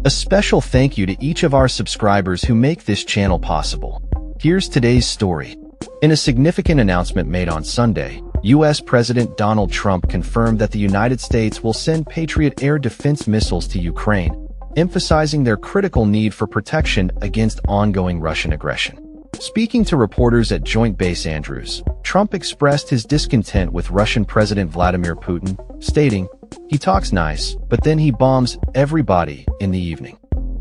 A special thank you to each of our subscribers who make this channel possible. Here's today's story. In a significant announcement made on Sunday, U.S. President Donald Trump confirmed that the United States will send Patriot air defense missiles to Ukraine, emphasizing their critical need for protection against ongoing Russian aggression. Speaking to reporters at Joint Base Andrews, Trump expressed his discontent with Russian President Vladimir Putin, stating, "He talks nice, but then he bombs everybody in the evening."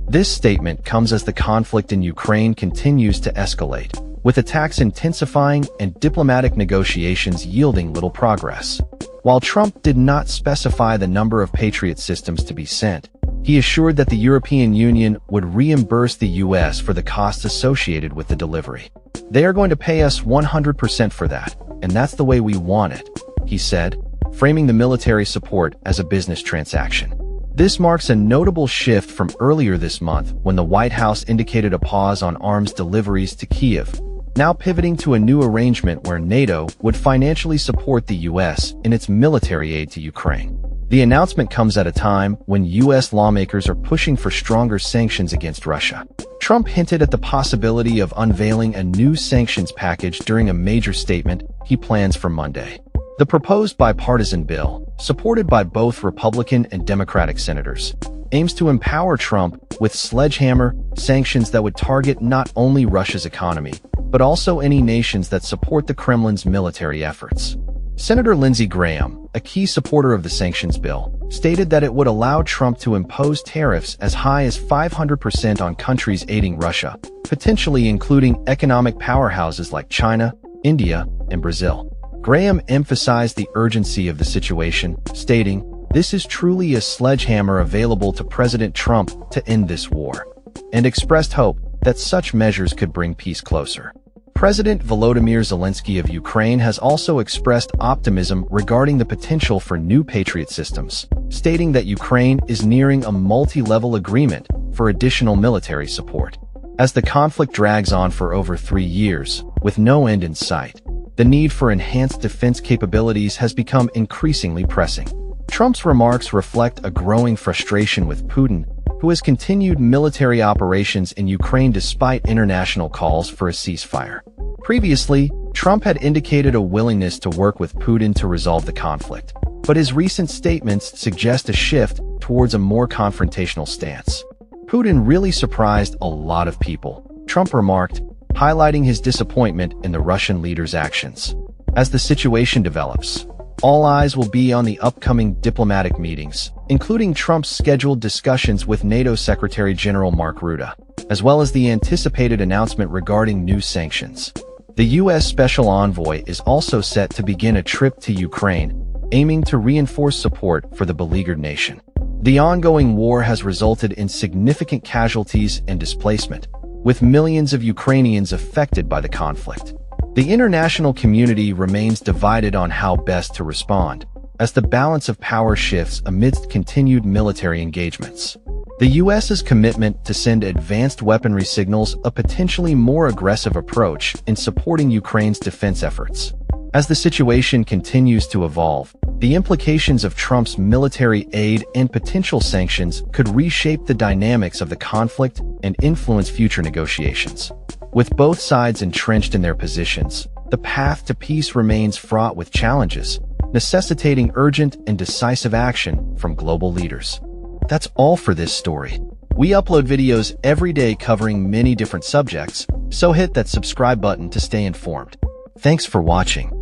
This statement comes as the conflict in Ukraine continues to escalate, with attacks intensifying and diplomatic negotiations yielding little progress. While Trump did not specify the number of Patriot systems to be sent, he assured that the European Union would reimburse the U.S. for the costs associated with the delivery. "They are going to pay us 100% for that, and that's the way we want it," he said, framing the military support as a business transaction. This marks a notable shift from earlier this month when the White House indicated a pause on arms deliveries to Kyiv, now pivoting to a new arrangement where NATO would financially support the U.S. in its military aid to Ukraine. The announcement comes at a time when U.S. lawmakers are pushing for stronger sanctions against Russia. Trump hinted at the possibility of unveiling a new sanctions package during a major statement he plans for Monday. The proposed bipartisan bill, supported by both Republican and Democratic senators, aims to empower Trump with sledgehammer sanctions that would target not only Russia's economy, but also any nations that support the Kremlin's military efforts. Senator Lindsey Graham, a key supporter of the sanctions bill, stated that it would allow Trump to impose tariffs as high as 500% on countries aiding Russia, potentially including economic powerhouses like China, India, and Brazil. Graham emphasized the urgency of the situation, stating, "This is truly a sledgehammer available to President Trump to end this war," and expressed hope that such measures could bring peace closer. President Volodymyr Zelensky of Ukraine has also expressed optimism regarding the potential for new Patriot systems, stating that Ukraine is nearing a multi-level agreement for additional military support. As the conflict drags on for over 3 years, with no end in sight, the need for enhanced defense capabilities has become increasingly pressing. Trump's remarks reflect a growing frustration with Putin, who has continued military operations in Ukraine despite international calls for a ceasefire. Previously, Trump had indicated a willingness to work with Putin to resolve the conflict, but his recent statements suggest a shift towards a more confrontational stance. "Putin really surprised a lot of people," Trump remarked, highlighting his disappointment in the Russian leader's actions. As the situation develops, all eyes will be on the upcoming diplomatic meetings, including Trump's scheduled discussions with NATO Secretary General Mark Rutte, as well as the anticipated announcement regarding new sanctions. The U.S. Special Envoy is also set to begin a trip to Ukraine, aiming to reinforce support for the beleaguered nation. The ongoing war has resulted in significant casualties and displacement, with millions of Ukrainians affected by the conflict. The international community remains divided on how best to respond, as the balance of power shifts amidst continued military engagements. The U.S.'s commitment to send advanced weaponry signals a potentially more aggressive approach in supporting Ukraine's defense efforts. As the situation continues to evolve, the implications of Trump's military aid and potential sanctions could reshape the dynamics of the conflict and influence future negotiations. With both sides entrenched in their positions, the path to peace remains fraught with challenges, necessitating urgent and decisive action from global leaders. That's all for this story. We upload videos every day covering many different subjects, so hit that subscribe button to stay informed. Thanks for watching.